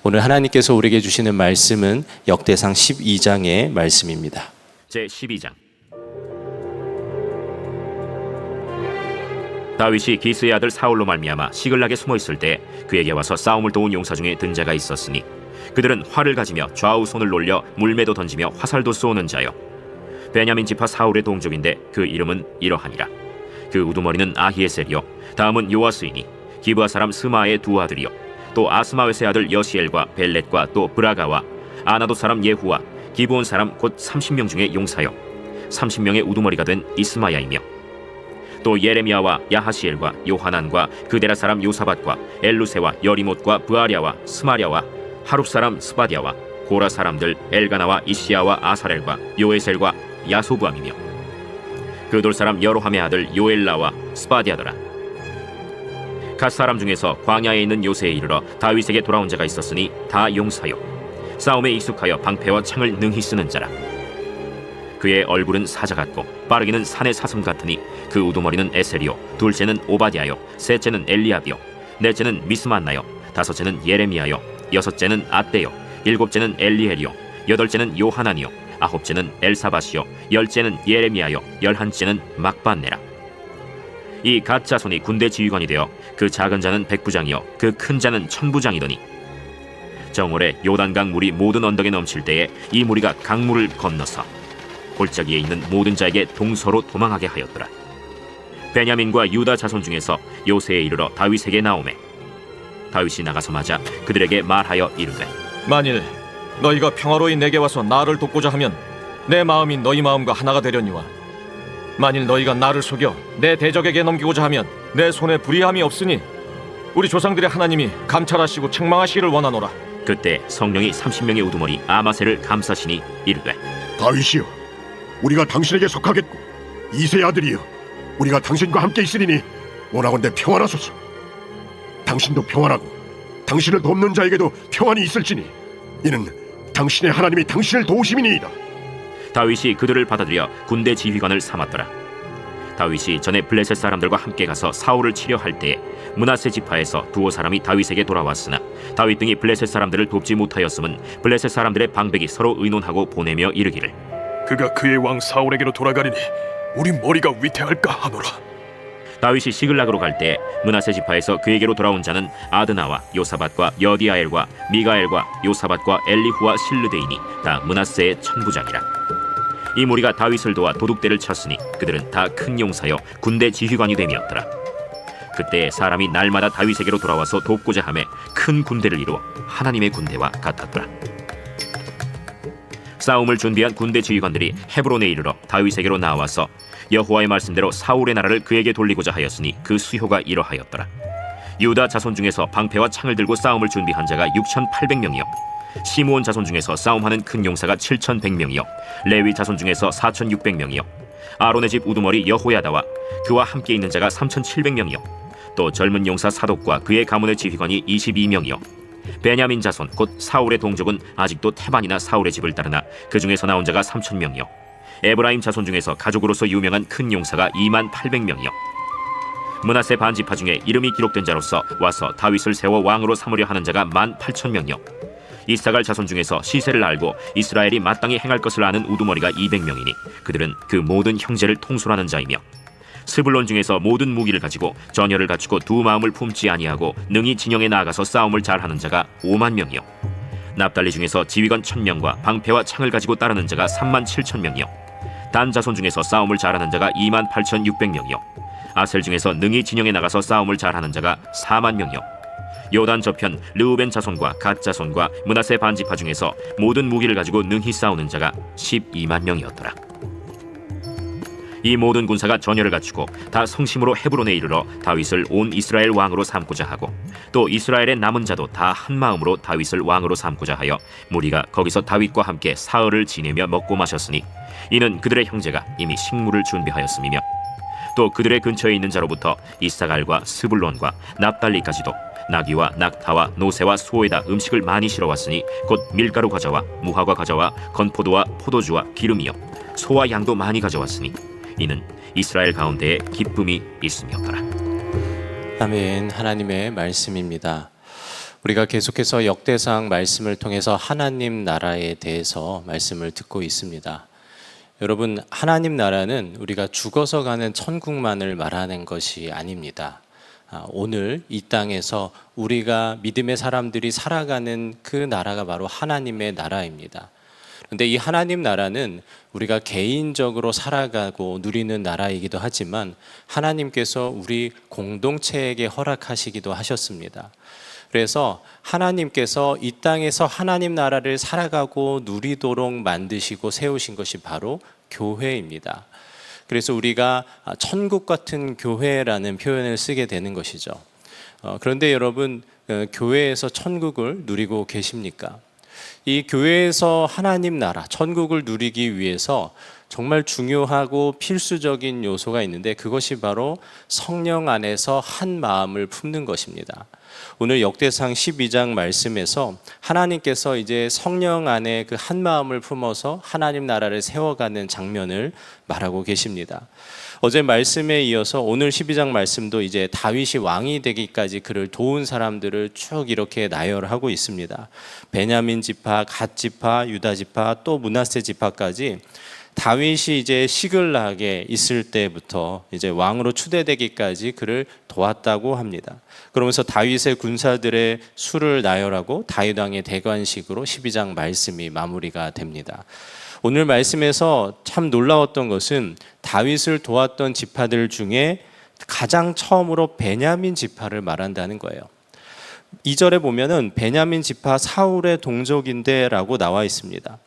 오늘 하나님께서 우리에게 주시는 말씀은 역대상 12장의 말씀입니다. 제12장. 다윗이 기스의 아들 사울로 말미암아 시글락에 숨어 있을 때 그에게 와서 싸움을 도운 용사 중에 든 자가 있었으니 그들은 활을 가지며 좌우 손을 놀려 물매도 던지며 화살도 쏘는 자요 베냐민 지파 사울의 동족인데 그 이름은 이러하니라. 그 우두머리는 아히에셀이요 다음은 요아스이니 기브아 사람 스마의 두 아들이요 또 아스마웨스의 아들 여시엘과 벨렛과 또 브라가와 아나도 사람 예후와 기브온 사람 곧 30명 중에 용사요 30명의 우두머리가 된 이스마야이며 또 예레미야와 야하시엘과 요하난과 그데라 사람 요사밧과 엘루세와 여리못과 브아랴와 스마랴와 하룹 사람 스바디아와 고라 사람들 엘가나와 이시야와 아사렐과 요에셀과 야소부암이며 그돌 사람 여로함의 아들 요엘라와 스바디아더라. 갓 사람 중에서 광야에 있는 요새에 이르러 다윗에게 돌아온 자가 있었으니 다 용사요 싸움에 익숙하여 방패와 창을 능히 쓰는 자라. 그의 얼굴은 사자 같고 빠르기는 산의 사슴 같으니 그 우두머리는 에셀이요 둘째는 오바댜요 셋째는 엘리압이요 넷째는 미스만나요 다섯째는 예레미야요 여섯째는 아떼요 일곱째는 엘리엘이요 여덟째는 요하난이요 아홉째는 엘사밧이요 열째는 예레미야요 열한째는 막반네라. 이 갓 자손이 군대 지휘관이 되어 그 작은 자는 백부장이요 그 큰 자는 천부장이더니 정월에 요단강 물이 모든 언덕에 넘칠 때에 이 무리가 강물을 건너서 골짜기에 있는 모든 자에게 동서로 도망하게 하였더라. 베냐민과 유다 자손 중에서 요새에 이르러 다윗에게 나오매 다윗이 나가서 맞아 그들에게 말하여 이르되 만일 너희가 평화로이 내게 와서 나를 돕고자 하면 내 마음이 너희 마음과 하나가 되려니와 만일 너희가 나를 속여 내 대적에게 넘기고자 하면 내 손에 불의함이 없으니 우리 조상들의 하나님이 감찰하시고 책망하시기를 원하노라. 그때 성령이 30명의 우두머리 아마셀을 감싸시니 이르되 다윗이여 우리가 당신에게 속하겠고 이새의 아들이여 우리가 당신과 함께 있으리니 원하건대 평안하소서. 당신도 평안하고 당신을 돕는 자에게도 평안이 있을지니 이는 당신의 하나님이 당신을 도우심이니이다. 다윗이 그들을 받아들여 군대 지휘관을 삼았더라. 다윗이 전에 블레셋 사람들과 함께 가서 사울을 치려 할 때에 므낫세 지파에서 두어 사람이 다윗에게 돌아왔으나 다윗 등이 블레셋 사람들을 돕지 못하였음은 블레셋 사람들의 방백이 서로 의논하고 보내며 이르기를 그가 그의 왕 사울에게로 돌아가리니 우리 머리가 위태할까 하노라. 다윗이 시글락으로 갈 때 므낫세 지파에서 그에게로 돌아온 자는 아드나와 요사밧과 여디아엘과 미가엘과 요사밧과 엘리후와 실르데이니 다 므낫세의 천부장이라. 이 무리가 다윗을 도와 도둑대를 쳤으니 그들은 다 큰 용사여 군대 지휘관이 됨이었더라. 그때 사람이 날마다 다윗에게로 돌아와서 돕고자 하매 큰 군대를 이루어 하나님의 군대와 같았더라. 싸움을 준비한 군대 지휘관들이 헤브론에 이르러 다윗에게로 나와서 여호와의 말씀대로 사울의 나라를 그에게 돌리고자 하였으니 그 수효가 이러하였더라. 유다 자손 중에서 방패와 창을 들고 싸움을 준비한 자가 6,800명이요 시므온 자손 중에서 싸움하는 큰 용사가 7,100명이요 레위 자손 중에서 4,600명이요 아론의 집 우두머리 여호야다와 그와 함께 있는 자가 3,700명이요 또 젊은 용사 사독과 그의 가문의 지휘관이 22명이요 베냐민 자손 곧 사울의 동족은 아직도 태반이나 사울의 집을 따르나 그 중에서 나온 자가 3,000명이요 에브라임 자손 중에서 가족으로서 유명한 큰 용사가 28,000명이요 므낫세 반지파 중에 이름이 기록된 자로서 와서 다윗을 세워 왕으로 삼으려 하는 자가 18,000명이요 이사갈 자손 중에서 시세를 알고 이스라엘이 마땅히 행할 것을 아는 우두머리가 200명이니 그들은 그 모든 형제를 통솔하는 자이며 스불론 중에서 모든 무기를 가지고 전열을 갖추고 두 마음을 품지 아니하고 능히 진영에 나아가서 싸움을 잘하는 자가 50,000명이요 납달리 중에서 지휘관 1,000명과 방패와 창을 가지고 따르는 자가 37,000명이요 단 자손 중에서 싸움을 잘하는 자가 28,600명이요 아셀 중에서 능히 진영에 나가서 싸움을 잘하는 자가 40,000명이요 요단 저편 르우벤 자손과 갓 자손과 므낫세 반지파 중에서 모든 무기를 가지고 능히 싸우는 자가 120,000명이었더라. 이 모든 군사가 전열을 갖추고 다 성심으로 헤브론에 이르러 다윗을 온 이스라엘 왕으로 삼고자 하고 또 이스라엘의 남은 자도 다 한 마음으로 다윗을 왕으로 삼고자 하여 무리가 거기서 다윗과 함께 사흘을 지내며 먹고 마셨으니 이는 그들의 형제가 이미 식물을 준비하였음이며 또 그들의 근처에 있는 자로부터 이사갈과 스불론과 납달리까지도 나귀와 낙타와 노새와 소에다 음식을 많이 실어왔으니 곧 밀가루 과자와 무화과 과자와 건포도와 포도주와 기름이요 소와 양도 많이 가져왔으니 이는 이스라엘 가운데에 기쁨이 있음이었더라. 아멘. 하나님의 말씀입니다. 우리가 계속해서 역대상 말씀을 통해서 하나님 나라에 대해서 말씀을 듣고 있습니다. 여러분, 하나님 나라는 우리가 죽어서 가는 천국만을 말하는 것이 아닙니다. 오늘 이 땅에서 우리가 믿음의 사람들이 살아가는 그 나라가 바로 하나님의 나라입니다. 그런데 이 하나님 나라는 우리가 개인적으로 살아가고 누리는 나라이기도 하지만 하나님께서 우리 공동체에게 허락하시기도 하셨습니다. 그래서 하나님께서 이 땅에서 하나님 나라를 살아가고 누리도록 만드시고 세우신 것이 바로 교회입니다. 그래서 우리가 천국 같은 교회라는 표현을 쓰게 되는 것이죠. 그런데 여러분, 교회에서 천국을 누리고 계십니까? 이 교회에서 하나님 나라, 천국을 누리기 위해서 정말 중요하고 필수적인 요소가 있는데 그것이 바로 성령 안에서 한 마음을 품는 것입니다. 오늘 역대상 12장 말씀에서 하나님께서 이제 성령 안에 그 한 마음을 품어서 하나님 나라를 세워가는 장면을 말하고 계십니다. 어제 말씀에 이어서 오늘 12장 말씀도 이제 다윗이 왕이 되기까지 그를 도운 사람들을 쭉 이렇게 나열하고 있습니다. 베냐민 지파, 갓 지파, 유다 지파, 또 므낫세 지파까지 다윗이 이제 시글락에 있을 때부터 이제 왕으로 추대되기까지 그를 도왔다고 합니다. 그러면서 다윗의 군사들의 수를 나열하고 다윗 왕의 대관식으로 12장 말씀이 마무리가 됩니다. 오늘 말씀에서 참 놀라웠던 것은 다윗을 도왔던 지파들 중에 가장 처음으로 베냐민 지파를 말한다는 거예요. 2절에 보면은 베냐민 지파 사울의 동족인데라고 나와 있습니다.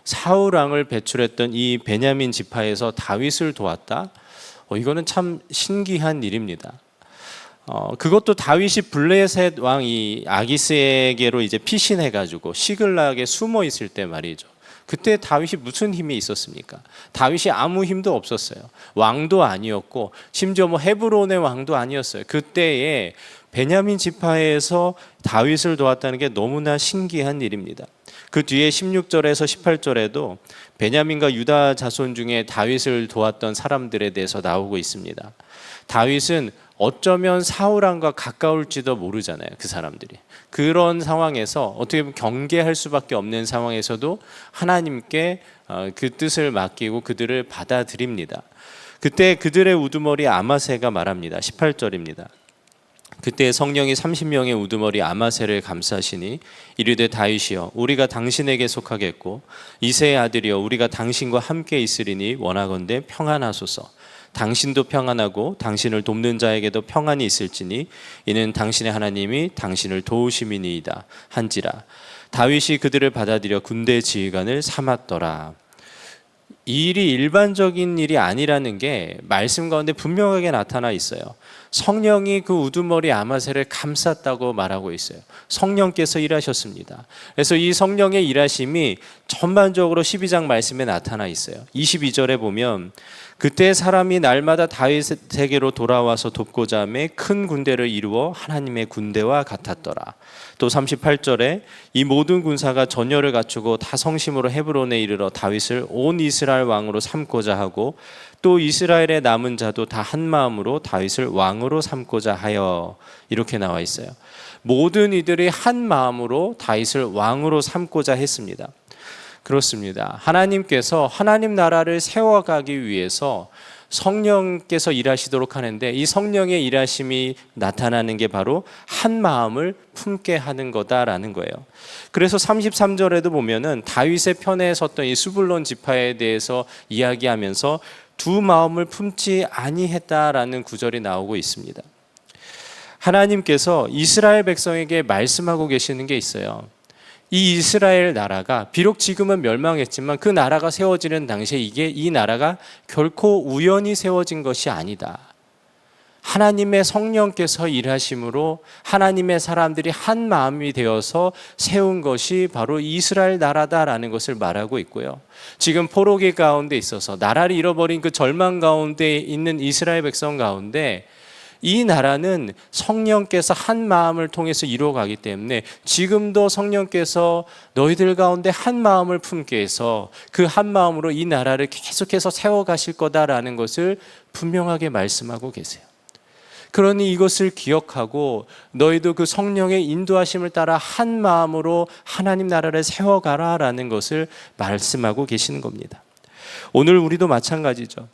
사울 왕을 배출했던 이 베냐민 지파에서 다윗을 도왔다? 이거는 참 신기한 일입니다. 그것도 다윗이 블레셋 왕 이 아기스에게로 이제 피신해가지고 시글락에 숨어 있을 때 말이죠. 그때 다윗이 무슨 힘이 있었습니까? 다윗이 아무 힘도 없었어요. 왕도 아니었고 심지어 헤브론의 왕도 아니었어요. 그때에 베냐민 지파에서 다윗을 도왔다는 게 너무나 신기한 일입니다. 그 뒤에 16절에서 18절에도 베냐민과 유다 자손 중에 다윗을 도왔던 사람들에 대해서 나오고 있습니다. 다윗은 어쩌면 사울 왕과 가까울지도 모르잖아요. 그 사람들이. 그런 상황에서 어떻게 보면 경계할 수밖에 없는 상황에서도 하나님께 그 뜻을 맡기고 그들을 받아들입니다. 그때 그들의 우두머리 아마새가 말합니다. 18절입니다. 그때 성령이 30명의 우두머리 아마새를 감싸시니 이르되 다윗이여 우리가 당신에게 속하겠고 이새의 아들이여 우리가 당신과 함께 있으리니 원하건대 평안하소서. 당신도 평안하고 당신을 돕는 자에게도 평안이 있을지니 이는 당신의 하나님이 당신을 도우심이니이다 한지라. 다윗이 그들을 받아들여 군대 지휘관을 삼았더라. 이 일이 일반적인 일이 아니라는 게 말씀 가운데 분명하게 나타나 있어요. 성령이 그 우두머리 아마새를 감쌌다고 말하고 있어요. 성령께서 일하셨습니다. 그래서 이 성령의 일하심이 전반적으로 12장 말씀에 나타나 있어요. 22절에 보면 그때 사람이 날마다 다윗에게로 돌아와서 돕고자 하며 큰 군대를 이루어 하나님의 군대와 같았더라. 또 38절에 이 모든 군사가 전열을 갖추고 다 성심으로 헤브론에 이르러 다윗을 온 이스라엘 왕으로 삼고자 하고 또 이스라엘의 남은 자도 다 한 마음으로 다윗을 왕으로 삼고자 하여 이렇게 나와 있어요. 모든 이들이 한 마음으로 다윗을 왕으로 삼고자 했습니다. 그렇습니다. 하나님께서 하나님 나라를 세워가기 위해서 성령께서 일하시도록 하는데 이 성령의 일하심이 나타나는 게 바로 한 마음을 품게 하는 거다라는 거예요. 그래서 33절에도 보면은 다윗의 편에 섰던 이 스불론 지파에 대해서 이야기하면서 두 마음을 품지 아니했다라는 구절이 나오고 있습니다. 하나님께서 이스라엘 백성에게 말씀하고 계시는 게 있어요. 이 이스라엘 나라가 비록 지금은 멸망했지만 그 나라가 세워지는 당시에 이 나라가 결코 우연히 세워진 것이 아니다. 하나님의 성령께서 일하심으로 하나님의 사람들이 한 마음이 되어서 세운 것이 바로 이스라엘 나라다라는 것을 말하고 있고요. 지금 포로기 가운데 있어서 나라를 잃어버린 그 절망 가운데 있는 이스라엘 백성 가운데 이 나라는 성령께서 한 마음을 통해서 이루어가기 때문에 지금도 성령께서 너희들 가운데 한 마음을 품게 해서 그 한 마음으로 이 나라를 계속해서 세워가실 거다라는 것을 분명하게 말씀하고 계세요. 그러니 이것을 기억하고 너희도 그 성령의 인도하심을 따라 한 마음으로 하나님 나라를 세워가라라는 것을 말씀하고 계시는 겁니다. 오늘 우리도 마찬가지죠.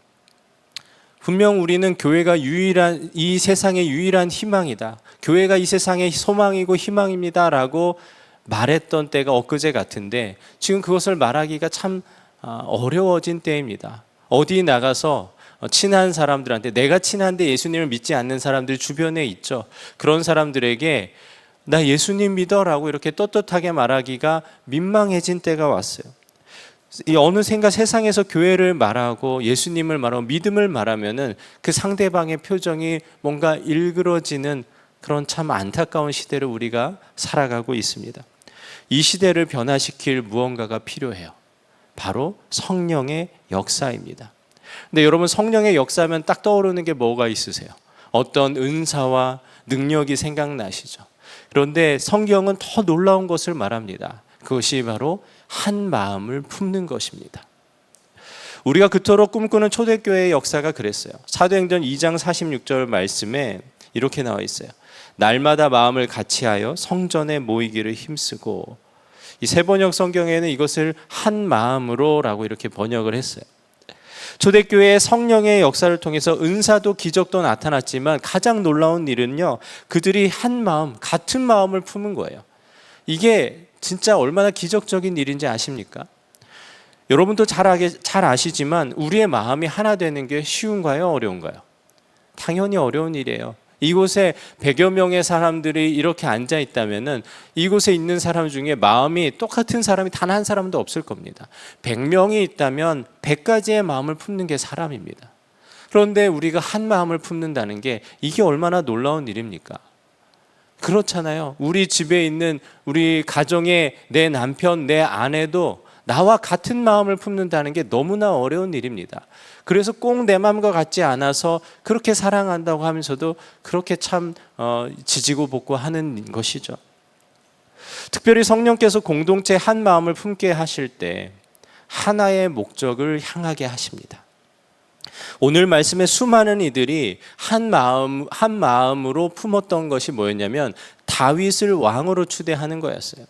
분명 우리는 교회가 이 세상의 유일한 희망이다. 교회가 이 세상의 소망이고 희망입니다라고 말했던 때가 엊그제 같은데 지금 그것을 말하기가 참 어려워진 때입니다. 어디 나가서 친한 사람들한테, 내가 친한데 예수님을 믿지 않는 사람들이 주변에 있죠. 그런 사람들에게 나 예수님 믿어라고 이렇게 떳떳하게 말하기가 민망해진 때가 왔어요. 이 어느샌가 세상에서 교회를 말하고 예수님을 말하고 믿음을 말하면은 그 상대방의 표정이 뭔가 일그러지는 그런 참 안타까운 시대를 우리가 살아가고 있습니다. 이 시대를 변화시킬 무언가가 필요해요. 바로 성령의 역사입니다. 근데 여러분, 성령의 역사하면 딱 떠오르는 게 뭐가 있으세요? 어떤 은사와 능력이 생각나시죠? 그런데 성경은 더 놀라운 것을 말합니다. 그것이 바로 한 마음을 품는 것입니다. 우리가 그토록 꿈꾸는 초대교회의 역사가 그랬어요. 사도행전 2장 46절 말씀에 이렇게 나와 있어요. 날마다 마음을 같이하여 성전에 모이기를 힘쓰고, 이 세번역 성경에는 이것을 한 마음으로라고 이렇게 번역을 했어요. 초대교회의 성령의 역사를 통해서 은사도 기적도 나타났지만 가장 놀라운 일은요, 그들이 한 마음, 같은 마음을 품은 거예요. 이게 진짜 얼마나 기적적인 일인지 아십니까? 여러분도 잘 아시지만 우리의 마음이 하나 되는 게 쉬운가요? 어려운가요? 당연히 어려운 일이에요. 이곳에 100여 명의 사람들이 이렇게 앉아 있다면은 이곳에 있는 사람 중에 마음이 똑같은 사람이 단 한 사람도 없을 겁니다. 100명이 있다면 100가지의 마음을 품는 게 사람입니다. 그런데 우리가 한 마음을 품는다는 게 이게 얼마나 놀라운 일입니까? 그렇잖아요. 우리 집에 있는 우리 가정의 내 남편, 내 아내도 나와 같은 마음을 품는다는 게 너무나 어려운 일입니다. 그래서 꼭 내 마음과 같지 않아서 그렇게 사랑한다고 하면서도 그렇게 참 지지고 볶고 하는 것이죠. 특별히 성령께서 공동체 한 마음을 품게 하실 때 하나의 목적을 향하게 하십니다. 오늘 말씀에 수많은 이들이 한 마음으로 품었던 것이 뭐였냐면 다윗을 왕으로 추대하는 거였어요.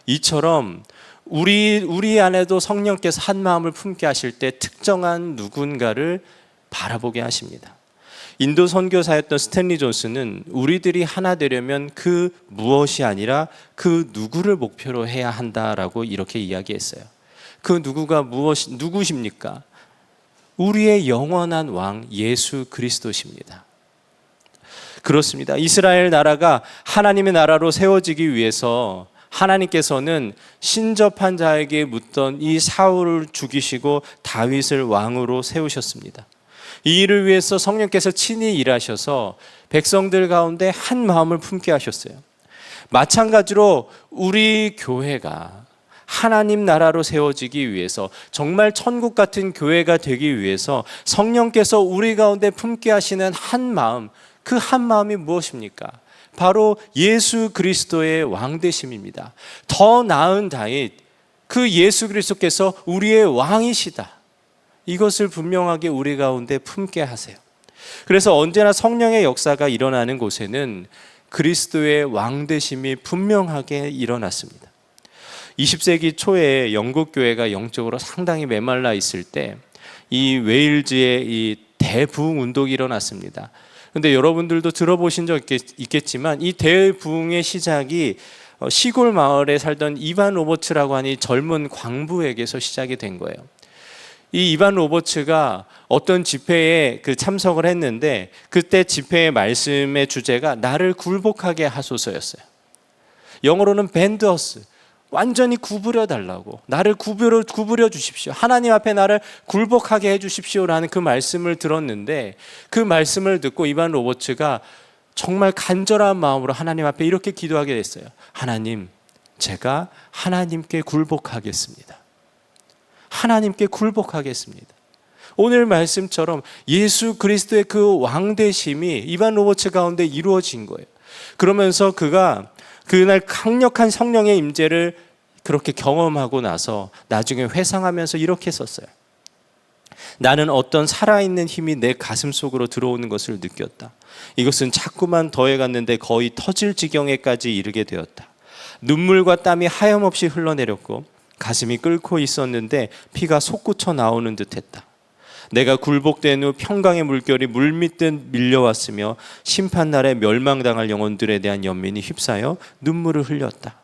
이처럼 우리 안에도 성령께서 한 마음을 품게 하실 때 특정한 누군가를 바라보게 하십니다. 인도 선교사였던 스탠리 존스는 우리들이 하나 되려면 그 무엇이 아니라 그 누구를 목표로 해야 한다라고 이렇게 이야기했어요. 그 누구십니까? 우리의 영원한 왕 예수 그리스도십니다. 그렇습니다. 이스라엘 나라가 하나님의 나라로 세워지기 위해서 하나님께서는 신접한 자에게 묻던 이 사울을 죽이시고 다윗을 왕으로 세우셨습니다. 이 일을 위해서 성령께서 친히 일하셔서 백성들 가운데 한 마음을 품게 하셨어요. 마찬가지로 우리 교회가 하나님 나라로 세워지기 위해서, 정말 천국 같은 교회가 되기 위해서 성령께서 우리 가운데 품게 하시는 한 마음, 그 한 마음이 무엇입니까? 바로 예수 그리스도의 왕되심입니다. 더 나은 다윗, 그 예수 그리스도께서 우리의 왕이시다. 이것을 분명하게 우리 가운데 품게 하세요. 그래서 언제나 성령의 역사가 일어나는 곳에는 그리스도의 왕되심이 분명하게 일어났습니다. 20세기 초에 영국 교회가 영적으로 상당히 메말라 있을 때 이 웨일즈의 이 대부흥 운동이 일어났습니다. 그런데 여러분들도 들어보신 적 있겠지만 이 대부흥의 시작이 시골 마을에 살던 이반 로버츠라고 하는 젊은 광부에게서 시작이 된 거예요. 이 이반 로버츠가 어떤 집회에 참석을 했는데 그때 집회의 말씀의 주제가 나를 굴복하게 하소서였어요. 영어로는 bend us, 완전히 구부려 달라고, 나를 구부려 주십시오, 하나님 앞에 나를 굴복하게 해주십시오라는 그 말씀을 들었는데, 그 말씀을 듣고 이반 로버츠가 정말 간절한 마음으로 하나님 앞에 이렇게 기도하게 됐어요. 하나님, 제가 하나님께 굴복하겠습니다. 하나님께 굴복하겠습니다. 오늘 말씀처럼 예수 그리스도의 그 왕되심이 이반 로버츠 가운데 이루어진 거예요. 그러면서 그가 그날 강력한 성령의 임재를 그렇게 경험하고 나서 나중에 회상하면서 이렇게 썼어요. 나는 어떤 살아있는 힘이 내 가슴 속으로 들어오는 것을 느꼈다. 이것은 자꾸만 더해갔는데 거의 터질 지경에까지 이르게 되었다. 눈물과 땀이 하염없이 흘러내렸고 가슴이 끓고 있었는데 피가 솟구쳐 나오는 듯했다. 내가 굴복된 후 평강의 물결이 물밀듯 밀려왔으며 심판날에 멸망당할 영혼들에 대한 연민이 휩싸여 눈물을 흘렸다.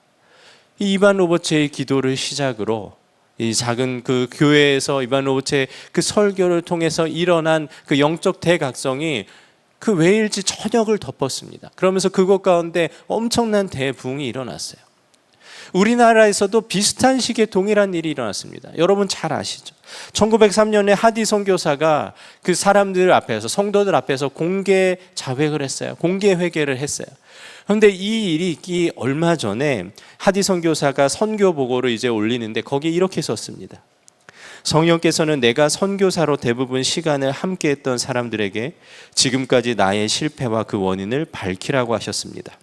이 이반 로버츠의 기도를 시작으로 이 작은 그 교회에서 이반 로버츠의 그 설교를 통해서 일어난 그 영적 대각성이 그 외일지 전역을 덮었습니다. 그러면서 그곳 가운데 엄청난 대부흥이 일어났어요. 우리나라에서도 비슷한 시기에 동일한 일이 일어났습니다. 여러분 잘 아시죠? 1903년에 하디 선교사가 그 사람들 앞에서, 성도들 앞에서 공개 자회를 했어요. 공개 회개를 했어요. 그런데 이 일이 있기 얼마 전에 하디 선교사가 선교 보고를 이제 올리는데 거기에 이렇게 썼습니다. 성령께서는 내가 선교사로 대부분 시간을 함께했던 사람들에게 지금까지 나의 실패와 그 원인을 밝히라고 하셨습니다.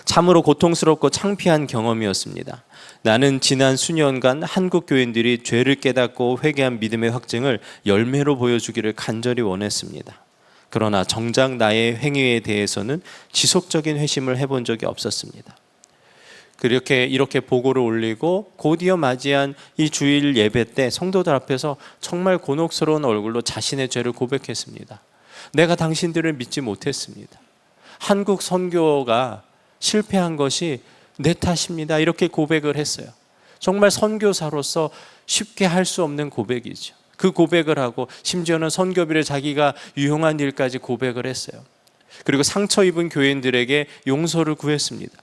참으로 고통스럽고 창피한 경험이었습니다. 나는 지난 수년간 한국 교인들이 죄를 깨닫고 회개한 믿음의 확증을 열매로 보여주기를 간절히 원했습니다. 그러나 정작 나의 행위에 대해서는 지속적인 회심을 해본 적이 없었습니다. 이렇게 보고를 올리고 곧이어 맞이한 이 주일 예배 때 성도들 앞에서 정말 곤혹스러운 얼굴로 자신의 죄를 고백했습니다. 내가 당신들을 믿지 못했습니다. 한국 선교가 실패한 것이 내 탓입니다. 이렇게 고백을 했어요. 정말 선교사로서 쉽게 할 수 없는 고백이죠. 그 고백을 하고 심지어는 선교비를 자기가 유용한 일까지 고백을 했어요. 그리고 상처 입은 교인들에게 용서를 구했습니다.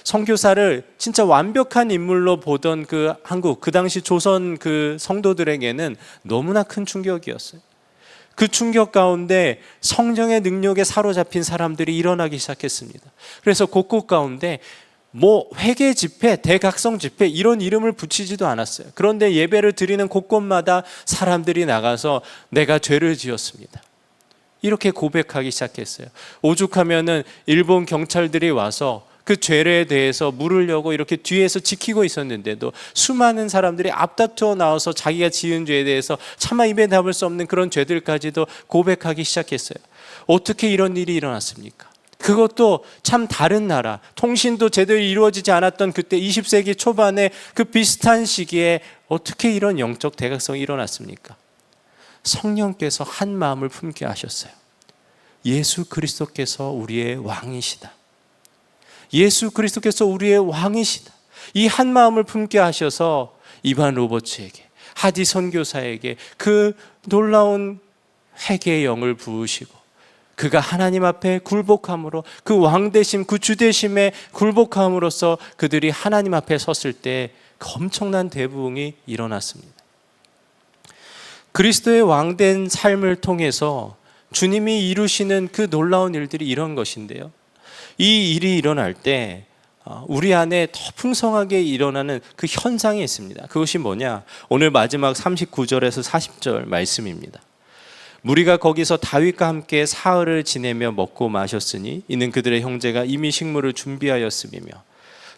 선교사를 진짜 완벽한 인물로 보던 그 한국, 그 당시 조선 그 성도들에게는 너무나 큰 충격이었어요. 그 충격 가운데 성령의 능력에 사로잡힌 사람들이 일어나기 시작했습니다. 그래서 곳곳 가운데 회개 집회, 대각성 집회 이런 이름을 붙이지도 않았어요. 그런데 예배를 드리는 곳곳마다 사람들이 나가서 내가 죄를 지었습니다. 이렇게 고백하기 시작했어요. 오죽하면은 일본 경찰들이 와서 그 죄에 대해서 물으려고 이렇게 뒤에서 지키고 있었는데도 수많은 사람들이 앞다투어 나와서 자기가 지은 죄에 대해서 차마 입에 담을 수 없는 그런 죄들까지도 고백하기 시작했어요. 어떻게 이런 일이 일어났습니까? 그것도 참 다른 나라, 통신도 제대로 이루어지지 않았던 그때 20세기 초반에 그 비슷한 시기에 어떻게 이런 영적 대각성이 일어났습니까? 성령께서 한 마음을 품게 하셨어요. 예수 그리스도께서 우리의 왕이시다. 예수 그리스도께서 우리의 왕이시다. 이 한 마음을 품게 하셔서 이반 로버츠에게, 하디 선교사에게 그 놀라운 회개의 영을 부으시고 그가 하나님 앞에 굴복함으로 그 왕되심, 그 주되심에 굴복함으로써 그들이 하나님 앞에 섰을 때 엄청난 대부흥이 일어났습니다. 그리스도의 왕된 삶을 통해서 주님이 이루시는 그 놀라운 일들이 이런 것인데요. 이 일이 일어날 때 우리 안에 더 풍성하게 일어나는 그 현상이 있습니다. 그것이 뭐냐? 오늘 마지막 39절에서 40절 말씀입니다. 무리가 거기서 다윗과 함께 사흘을 지내며 먹고 마셨으니 이는 그들의 형제가 이미 식물을 준비하였음이며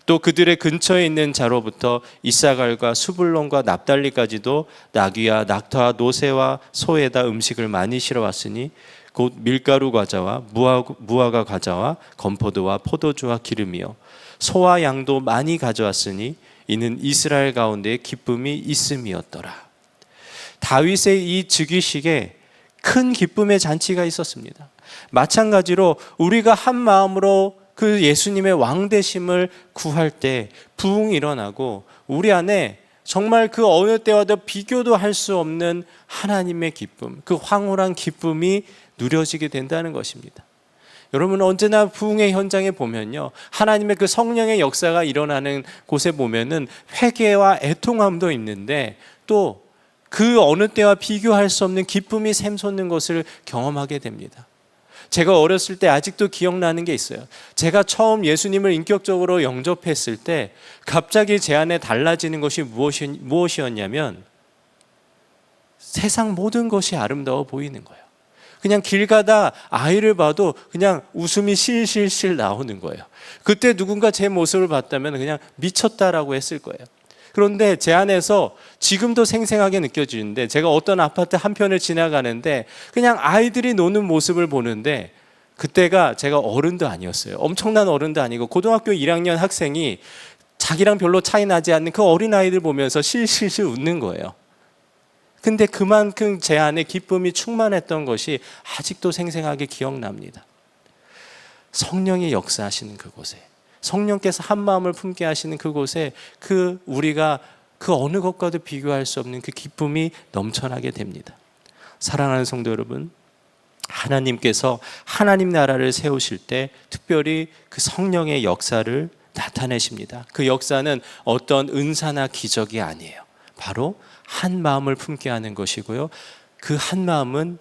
또 그들의 근처에 있는 자로부터 이사갈과 수불론과 납달리까지도 나귀와 낙타와 노새와 소에다 음식을 많이 실어왔으니 곧 밀가루 과자와 무화과 과자와 건포도와 포도주와 기름이요 소와 양도 많이 가져왔으니 이는 이스라엘 가운데 기쁨이 있음이었더라. 다윗의 이 즉위식에 큰 기쁨의 잔치가 있었습니다. 마찬가지로 우리가 한 마음으로 그 예수님의 왕되심을 구할 때 부흥이 일어나고 우리 안에 정말 그 어느 때와도 비교도 할 수 없는 하나님의 기쁨, 그 황홀한 기쁨이 누려지게 된다는 것입니다. 여러분 언제나 부흥의 현장에 보면요, 하나님의 그 성령의 역사가 일어나는 곳에 보면은 회개와 애통함도 있는데 또 그 어느 때와 비교할 수 없는 기쁨이 샘솟는 것을 경험하게 됩니다. 제가 어렸을 때 아직도 기억나는 게 있어요. 제가 처음 예수님을 인격적으로 영접했을 때 갑자기 제 안에 달라지는 것이 무엇이었냐면 세상 모든 것이 아름다워 보이는 거예요. 그냥 길 가다 아이를 봐도 그냥 웃음이 실실실 나오는 거예요. 그때 누군가 제 모습을 봤다면 그냥 미쳤다라고 했을 거예요. 그런데 제 안에서 지금도 생생하게 느껴지는데, 제가 어떤 아파트 한편을 지나가는데 그냥 아이들이 노는 모습을 보는데, 그때가 제가 어른도 아니었어요. 엄청난 어른도 아니고 고등학교 1학년 학생이 자기랑 별로 차이 나지 않는 그 어린아이들 보면서 실실실 웃는 거예요. 근데 그만큼 제 안에 기쁨이 충만했던 것이 아직도 생생하게 기억납니다. 성령이 역사하시는 그곳에, 성령께서 한 마음을 품게 하시는 그곳에 우리가 그 어느 것과도 비교할 수 없는 그 기쁨이 넘쳐나게 됩니다. 사랑하는 성도 여러분, 하나님께서 하나님 나라를 세우실 때 특별히 그 성령의 역사를 나타내십니다. 그 역사는 어떤 은사나 기적이 아니에요. 바로 한 마음을 품게 하는 것이고요. 그 한 마음은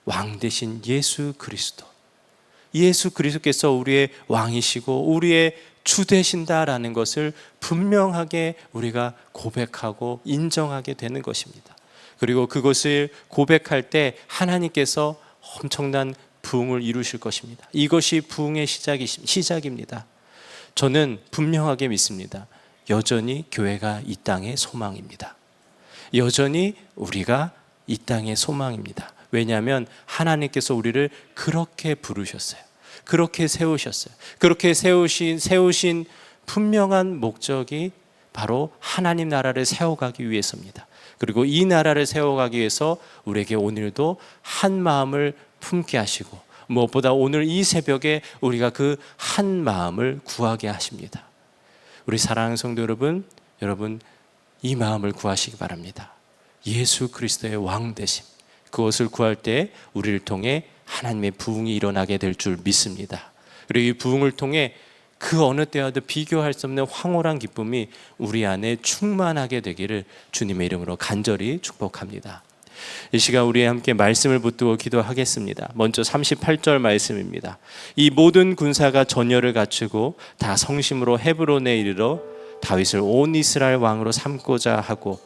왕 되신 예수 그리스도, 예수 그리스도께서 우리의 왕이시고 우리의 주 되신다라는 것을 분명하게 우리가 고백하고 인정하게 되는 것입니다. 그리고 그것을 고백할 때 하나님께서 엄청난 부흥을 이루실 것입니다. 이것이 부흥의 시작입니다. 저는 분명하게 믿습니다. 여전히 교회가 이 땅의 소망입니다. 여전히 우리가 이 땅의 소망입니다. 왜냐하면 하나님께서 우리를 그렇게 부르셨어요. 그렇게 세우셨어요. 그렇게 세우신 분명한 목적이 바로 하나님 나라를 세워가기 위해서입니다. 그리고 이 나라를 세워가기 위해서 우리에게 오늘도 한 마음을 품게 하시고, 무엇보다 오늘 이 새벽에 우리가 그 한 마음을 구하게 하십니다. 우리 사랑하는 성도 여러분, 이 마음을 구하시기 바랍니다. 예수 그리스도의 왕 되심, 그것을 구할 때 우리를 통해 하나님의 부흥이 일어나게 될 줄 믿습니다. 그리고 이 부흥을 통해 그 어느 때와도 비교할 수 없는 황홀한 기쁨이 우리 안에 충만하게 되기를 주님의 이름으로 간절히 축복합니다. 이 시간 우리 함께 말씀을 붙들고 기도하겠습니다. 먼저 38절 말씀입니다. 이 모든 군사가 전열을 갖추고 다 성심으로 헤브론에 이르러 다윗을 온 이스라엘 왕으로 삼고자 하고,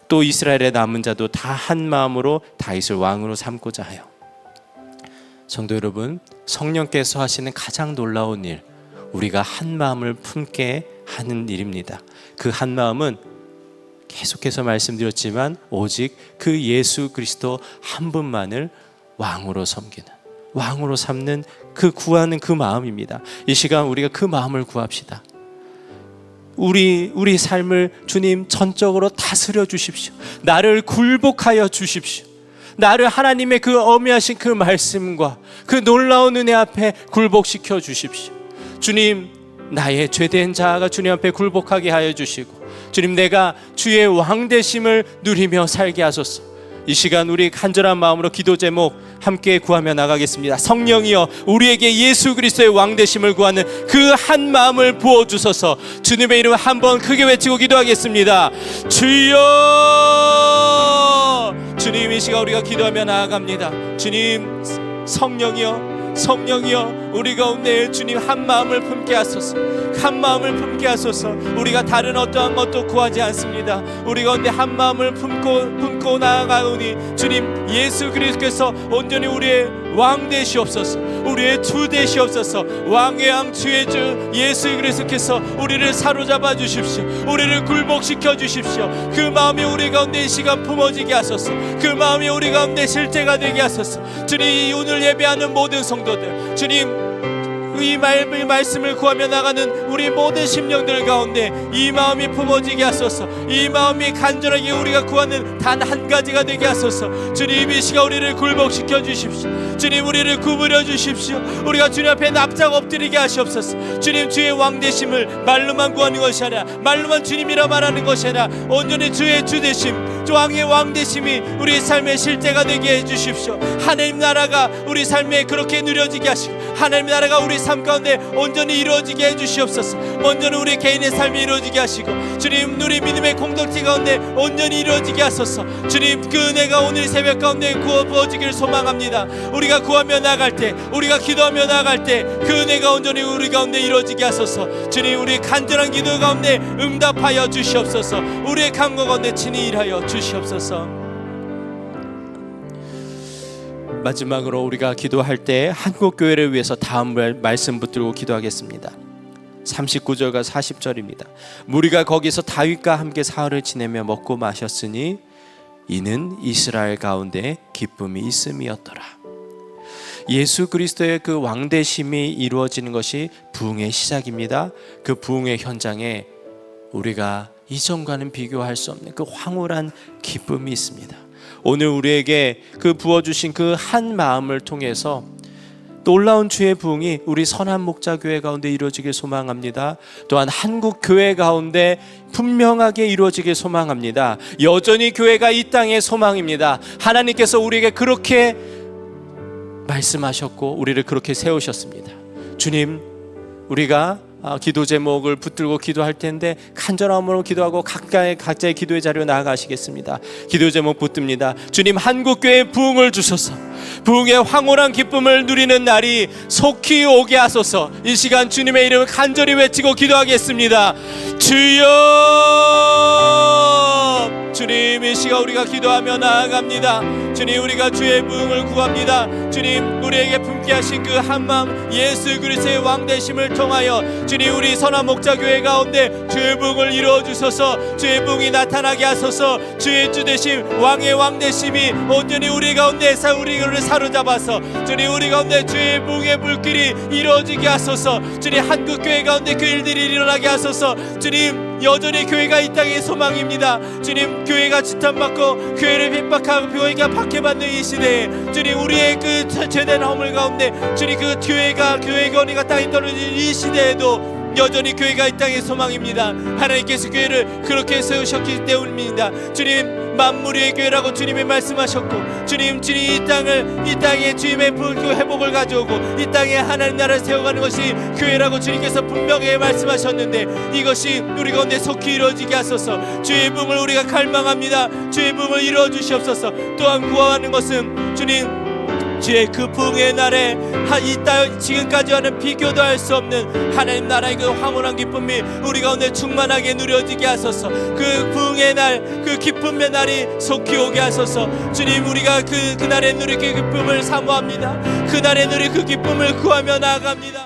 또 이스라엘의 남은 자도 다 한 마음으로 다윗을 왕으로 삼고자 하여. 성도 여러분, 성령께서 하시는 가장 놀라운 일, 우리가 한 마음을 품게 하는 일입니다. 그 한 마음은 계속해서 말씀드렸지만 오직 그 예수 그리스도 한 분만을 왕으로 섬기는, 왕으로 삼는 그 구하는 그 마음입니다. 이 시간 우리가 그 마음을 구합시다. 우리 삶을 주님 전적으로 다스려 주십시오. 나를 굴복하여 주십시오. 나를 하나님의 그 어미하신 그 말씀과 그 놀라운 은혜 앞에 굴복시켜 주십시오. 주님, 나의 죄된 자아가 주님 앞에 굴복하게 하여 주시고, 주님, 내가 주의 왕 되심을 누리며 살게 하소서. 이 시간 우리 간절한 마음으로 기도 제목 함께 구하며 나가겠습니다. 성령이여, 우리에게 예수 그리스도의 왕 되심을 구하는 그 한 마음을 부어 주소서. 주님의 이름 한번 크게 외치고 기도하겠습니다. 주여! 주님, 이 시간 우리가 기도하며 나아갑니다. 주님, 성령이여, 우리 가운데 주님 한 마음을 품게 하소서. 한 마음을 품게 하소서. 우리가 다른 어떠한 것도 구하지 않습니다. 우리 가운데 한 마음을 품고 나아가오니 주님, 예수 그리스도께서 온전히 우리의 왕 되시옵소서. 우리의 주 되시옵소서. 왕의 왕 주의 주 예수 그리스도께서 우리를 사로잡아 주십시오. 우리를 굴복시켜 주십시오. 그 마음이 우리 가운데 이 시간 품어지게 하소서. 그 마음이 우리 가운데 실제가 되게 하소서. 주님, 오늘 예배하는 모든 성도들, 주님, 이 말씀을 구하며 나가는 우리 모든 심령들 가운데 이 마음이 품어지게 하소서. 이 마음이 간절하게 우리가 구하는 단 한 가지가 되게 하소서. 주님, 이 시간 우리를 굴복시켜 주십시오. 주님, 우리를 구부려 주십시오. 우리가 주님 앞에 납작 엎드리게 하시옵소서. 주님, 주의 왕 되심을 말로만 구하는 것이 아니라, 말로만 주님이라 말하는 것이 아니라 온전히 주의 주 되심, 왕의 왕 되심이 우리 삶의 실제가 되게 해 주십시오. 하나님 나라가 우리 삶에 그렇게 누려지게 하시고, 하나님 나라가 우리 삶 가운데 온전히 이루어지게 해 주시옵소서. 먼저는 우리 개인의 삶이 이루어지게 하시고, 주님, 우리 믿음의 공동체 가운데 온전히 이루어지게 하소서. 주님, 그 은혜가 오늘 새벽 가운데 부어지기를 소망합니다. 우리가 구하며 나갈 때, 우리가 기도하며 나갈 때 그 은혜가 온전히 우리 가운데 이루어지게 하소서. 주님, 우리 간절한 기도 가운데 응답하여 주시옵소서. 우리의 간구 가운데 친히 일하여 주시옵소서. 마지막으로 우리가 기도할 때 한국교회를 위해서 다음 말씀 붙들고 기도하겠습니다. 39절과 40절입니다. 무리가 거기서 다윗과 함께 사흘을 지내며 먹고 마셨으니 이는 이스라엘 가운데 기쁨이 있음이었더라. 예수 그리스도의 그 왕대심이 이루어지는 것이 부흥의 시작입니다. 그 부흥의 현장에 우리가 이전과는 비교할 수 없는 그 황홀한 기쁨이 있습니다. 오늘 우리에게 그 부어주신 그 한 마음을 통해서 놀라운 주의 부흥이 우리 선한 목자교회 가운데 이루어지길 소망합니다. 또한 한국 교회 가운데 분명하게 이루어지길 소망합니다. 여전히 교회가 이 땅의 소망입니다. 하나님께서 우리에게 그렇게 말씀하셨고 우리를 그렇게 세우셨습니다. 주님, 우리가 기도 제목을 붙들고 기도할 텐데 간절함으로 기도하고 각자의 기도의 자리로 나아가시겠습니다. 기도 제목 붙듭니다. 주님, 한국교회에 부흥을 주소서. 부흥의 황홀한 기쁨을 누리는 날이 속히 오게 하소서. 이 시간 주님의 이름을 간절히 외치고 기도하겠습니다. 주여, 주님, 이 시간 우리가 기도하며 나아갑니다. 주님, 우리가 주의 부흥을 구합니다. 주님, 우리에게 품게 하신 그 한마음 예수 그리스도의 왕되심을 통하여 주님, 우리 선한 목자교회 가운데 주의 부흥을 이루어 주소서. 주의 부흥이 나타나게 하소서. 주의 주되심, 왕의 왕되심이 온전히 우리 가운데서 우리를 사로잡아서 주님, 우리 가운데 주의 부흥의 불길이 이루어지게 하소서. 주님, 한국교회 가운데 그 일들이 일어나게 하소서. 주님, 여전히 교회가 이 땅의 소망입니다. 주님, 교회가 지탄받고 교회를 핍박하고 교회가 박해받는 이 시대에 주님, 우리의 그 죄된 허물 가운데 주님, 그 교회가 교회의 권위가 땅에 떨어진 이 시대에도 여전히 교회가 이 땅의 소망입니다. 하나님께서 교회를 그렇게 세우셨기 때문입니다. 주님, 만물의 교회라고 주님이 말씀하셨고 주님, 이 땅에 주님의 회복을 가져오고 이 땅에 하나님 나라를 세워가는 것이 교회라고 주님께서 분명히 말씀하셨는데 이것이 우리 가운데 속히 이루어지게 하소서. 주의 부흥을 우리가 갈망합니다. 주의 부흥을 이루어 주시옵소서. 또한 구하는 것은 주님, 주의 그 부흥의 날에 지금까지와는 비교도 할 수 없는 하나님 나라의 그 황홀한 기쁨이 우리 가운데 충만하게 누려지게 하소서. 그 부흥의 날, 그 기쁨의 날이 속히 오게 하소서. 주님, 우리가 그날에 누릴 그 기쁨을 사모합니다. 그날에 누릴 그 기쁨을 구하며 나아갑니다.